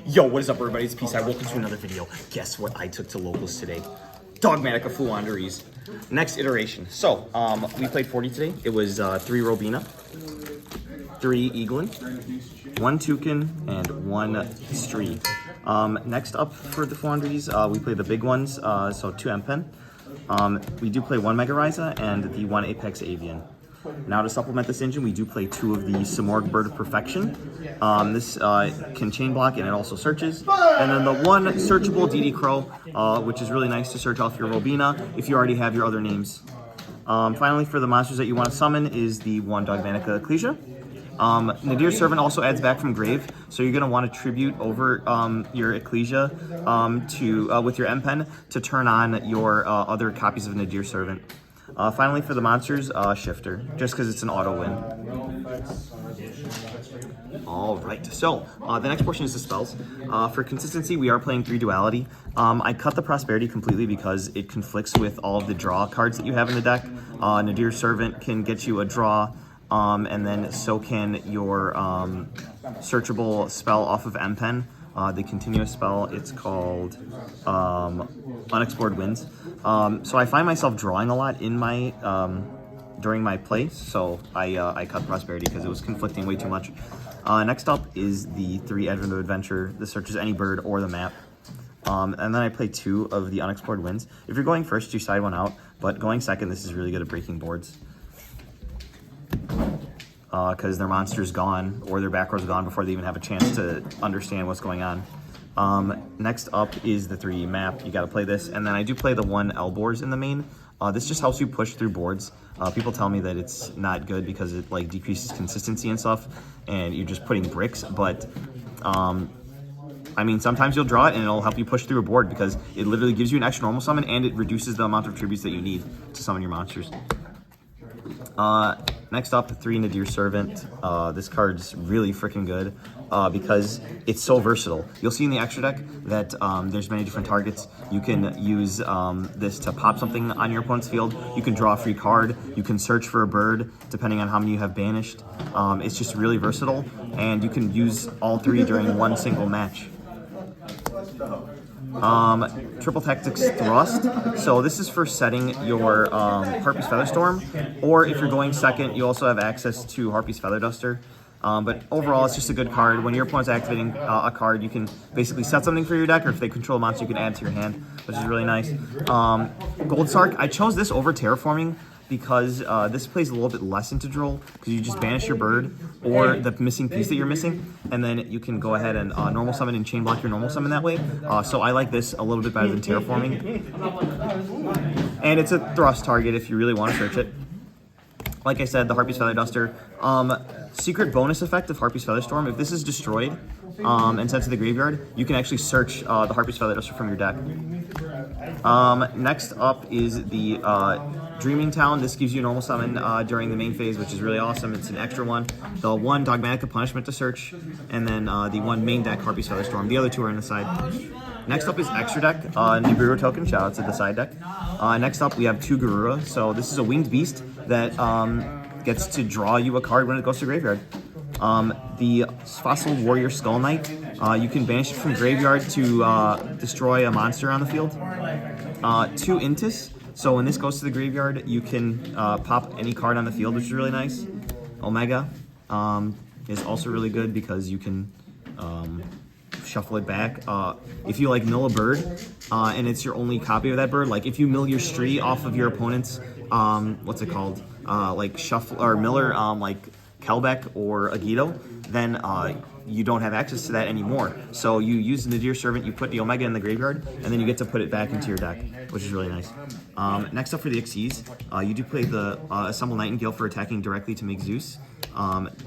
Yo, what is up, everybody? It's Peace. Welcome to another video. Guess what I took to locals today? Dogmatika Floowandereeze. Next iteration. So, we played 40 today. It was 3 Robina, 3 Eaglin, 1 Toucan, and 1 Stree. Next up for the Floowandereeze, we play the big ones, so 2 M-Pen. We do play 1 Mega Risa and the 1 Apex Avian. Now to supplement this engine, we do play 2 of the Simorgh Bird of Perfection. This can chain block and it also searches. And then the 1 searchable DD Crow, which is really nice to search off your Robina if you already have your other names. Finally, for the monsters that you want to summon is the 1 Dogmatika Yugioh. Nadir's Servant also adds back from grave, so you're going to want to tribute over your Ecclesia with your M-Pen to turn on your other copies of Nadir's Servant. Finally, for the monsters, Shifter, just because it's an auto win. All right, so the next portion is the spells. For consistency, we are playing 3 Duality. I cut the Prosperity completely because it conflicts with all of the draw cards that you have in the deck. Nadir's Servant can get you a draw, and then so can your searchable spell off of M-Pen. The continuous spell, it's called Unexplored Winds. So I find myself drawing a lot in my during my play, so I cut Prosperity because it was conflicting way too much. Next up is the 3 Advent of Adventure. This searches any bird or the map. And then I play 2 of the Unexplored Winds. If you're going first, you side 1 out, but going second, this is really good at breaking boards. Because their monster's gone or their back row's gone before they even have a chance to understand what's going on. Next up is the 3 map. You got to play this, and then I do play the 1 Elbors in the main. This just helps you push through boards. People tell me that it's not good because it like decreases consistency and stuff, and you're just putting bricks. But I mean, sometimes you'll draw it and it'll help you push through a board because it literally gives you an extra normal summon and it reduces the amount of tributes that you need to summon your monsters. Next up, the 3 Nadir's Servant. This card's really freaking good because it's so versatile. You'll see in the extra deck that there's many different targets. You can use this to pop something on your opponent's field. You can draw a free card. You can search for a bird, depending on how many you have banished. It's just really versatile, and you can use all 3 during one single match. Triple Tactics Thrust. So this is for setting your Harpy's Featherstorm, or if you're going second, you also have access to Harpy's Feather Duster. But overall, it's just a good card. When your opponent's activating a card, you can basically set something for your deck, or if they control a monster, you can add it to your hand, which is really nice. Gold Sark, I chose this over Terraforming because this plays a little bit less into Droll, because you just banish your bird or the missing piece that you're missing, and then you can go ahead and normal summon and chain block your normal summon that way. So I like this a little bit better than Terraforming. And it's a thrust target if you really want to search it. Like I said, the Harpy's Feather Duster. Secret bonus effect of Harpy's Featherstorm, if this is destroyed and sent to the graveyard, you can actually search the Harpy's Feather Duster from your deck. Next up is the Dreaming Town. This gives you a normal summon during the main phase, which is really awesome. It's an extra one. The 1 Dogmatika Punishment to search, and then the 1 main deck Harpy's Featherstorm. The other 2 are in the side. Next up is extra deck, Nibiru Token. Shout out to the side deck. Next up, we have 2 Garura. So this is a winged beast that gets to draw you a card when it goes to graveyard. The Fossil Warrior Skull Knight, you can banish it from graveyard to destroy a monster on the field. 2 Intis, so when this goes to the graveyard, you can pop any card on the field, which is really nice. Omega is also really good because you can shuffle it back. If you like mill a bird and it's your only copy of that bird, like if you mill your Stree off of your opponent's what's it called, like shuffle or miller, like Kelbeck or Yugioh, then you don't have access to that anymore. So you use the Nadir's Servant, you put the Omega in the graveyard, and then you get to put it back into your deck, which is really nice. Next up for the Xyz, you do play the Assemble Nightingale for attacking directly to make Zeus.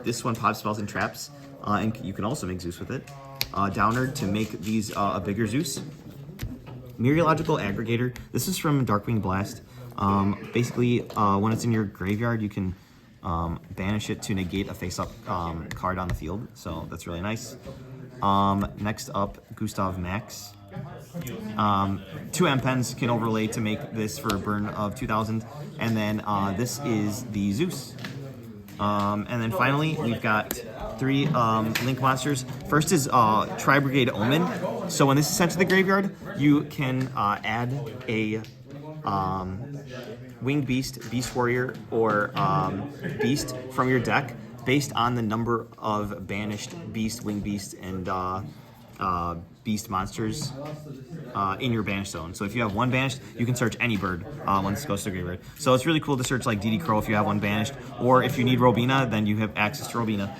This one pops spells and traps, and you can also make Zeus with it. Downer to make these a bigger Zeus. Myriological Aggregator, this is from Darkwing Blast. Basically, when it's in your graveyard, you can banish it to negate a face-up card on the field, so that's really nice. Next up, Gustav Max. 2 M-Pens can overlay to make this for a burn of 2,000, and then this is the Zeus. And then finally, we've got 3 link monsters. First is Tri-Brigade Omen. So when this is sent to the graveyard, you can add a Winged Beast, Beast Warrior, or Beast from your deck based on the number of banished Beast, Winged Beast, and Beast monsters in your banished zone. So if you have 1 banished, you can search any bird when this goes to the graveyard. So it's really cool to search like DD Crow if you have 1 banished, or if you need Robina, then you have access to Robina.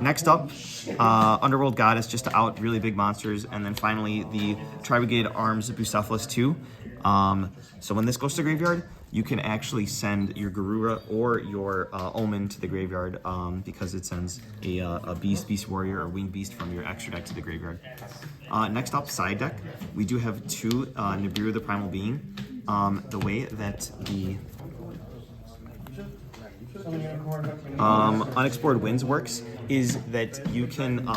Next up, Underworld Goddess, just to out really big monsters, and then finally the Tri-Brigade Arms Bucephalus 2. So when this goes to the graveyard, you can actually send your Garura or your Omen to the graveyard because it sends a Beast, Beast Warrior, or Winged Beast from your extra deck to the graveyard. Next up, side deck, we do have 2 Nibiru the Primal Being. The way that the Unexplored Winds works is that you can,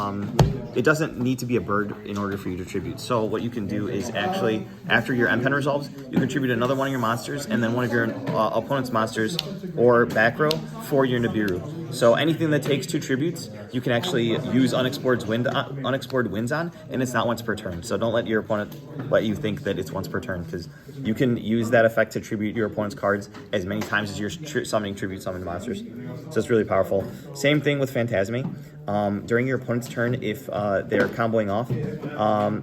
it doesn't need to be a bird in order for you to tribute. So what you can do is actually, after your M-Pen resolves, you can tribute another one of your monsters and then one of your opponent's monsters or back row for your Nibiru. So anything that takes 2 tributes, you can actually use Unexplored Winds on, and it's not once per turn. So don't let your opponent let you think that it's once per turn, because you can use that effect to tribute your opponent's cards as many times as you're summoning tribute summoned monsters. So it's really powerful. Same thing with Phantasme. During your opponent's turn, if they're comboing off,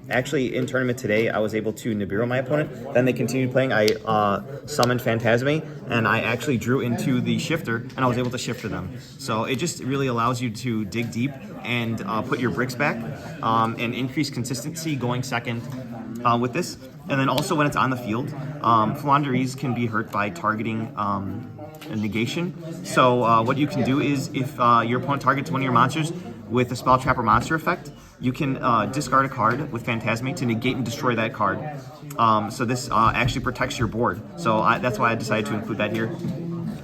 actually in tournament today, I was able to Nibiru my opponent. Then they continued playing. I summoned Phantasme, and I actually drew into the shifter, and I was able to shifter them. So it just really allows you to dig deep and put your bricks back and increase consistency going second with this. And then also when it's on the field, Floowandereeze can be hurt by targeting a negation. So what you can do is if your opponent targets one of your monsters with a spell trap or monster effect, you can discard a card with Phantasme to negate and destroy that card. So this actually protects your board. So that's why I decided to include that here.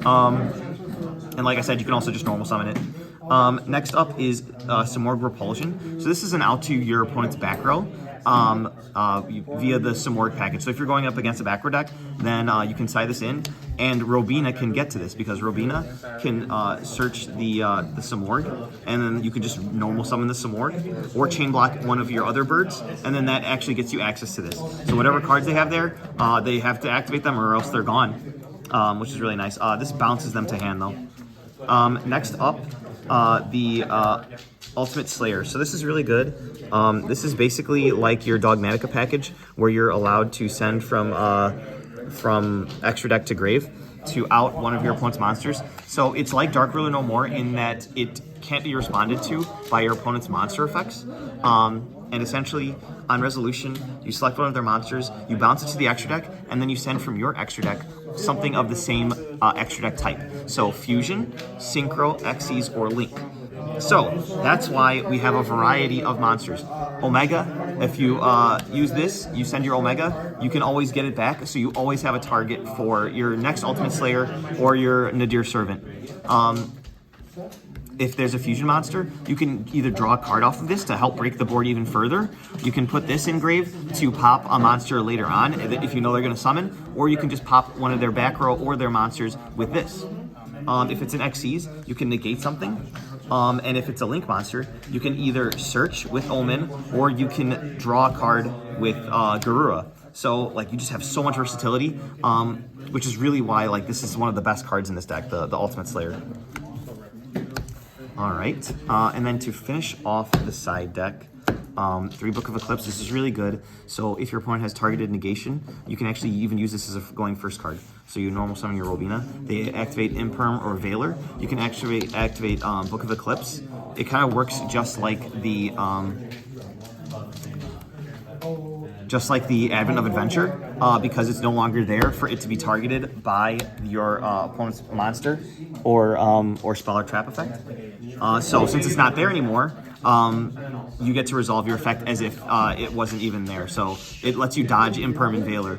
And like I said, you can also just normal summon it. Next up is some more Repulsion. So this is an out to your opponent's back row via the Simorg package. So if you're going up against a back row deck, then you can side this in, and Robina can get to this because Robina can search the Simorg, and then you can just normal summon the Simorg or chain block one of your other birds, and then that actually gets you access to this. So whatever cards they have there, they have to activate them or else they're gone, which is really nice. This bounces them to hand though. Next up, the Ultimate Slayer. So this is really good. This is basically like your Dogmatika package, where you're allowed to send from extra deck to grave to out one of your opponent's monsters. So it's like Dark Ruler No More in that it can't be responded to by your opponent's monster effects. And essentially, on resolution, you select one of their monsters, you bounce it to the extra deck, and then you send from your extra deck something of the same extra deck type. So Fusion, Synchro, Xyz, or Link. So that's why we have a variety of monsters. Omega, if you use this, you send your Omega, you can always get it back, so you always have a target for your next Ultimate Slayer or your Nadir Servant. If there's a fusion monster, you can either draw a card off of this to help break the board even further. You can put this in grave to pop a monster later on if you know they're going to summon, or you can just pop one of their back row or their monsters with this. If it's an Xyz, you can negate something. And if it's a Link monster, you can either search with Omen, or you can draw a card with Garura. So like you just have so much versatility, which is really why like this is one of the best cards in this deck, the Ultimate Slayer. All right, and then to finish off the side deck, 3 Book of Eclipse. This is really good. So if your opponent has targeted negation, you can actually even use this as a going first card. So you normal summon your Robina. They activate Imperm or Veiler. You can actually activate Book of Eclipse. It kind of works just like the Advent of Adventure, because it's no longer there for it to be targeted by your opponent's monster or spell or trap effect. So since it's not there anymore, you get to resolve your effect as if it wasn't even there. So it lets you dodge Imperm and Veiler.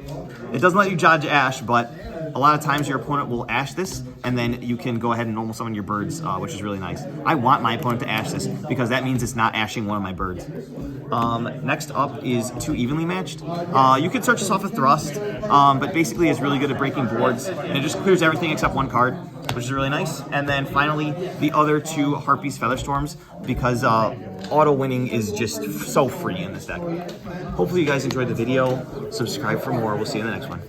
It doesn't let you dodge Ash, but a lot of times your opponent will Ash this, and then you can go ahead and normal summon your birds, which is really nice. I want my opponent to Ash this, because that means it's not Ashing one of my birds. Next up is 2 Evenly Matched. You can search this off of Thrust, but basically it's really good at breaking boards, and it just clears everything except one card. which is really nice. And then finally, the other 2 Harpies Feather Storms, because auto winning is just so free in this deck. Hopefully you guys enjoyed the video. Subscribe for more. We'll see you in the next one.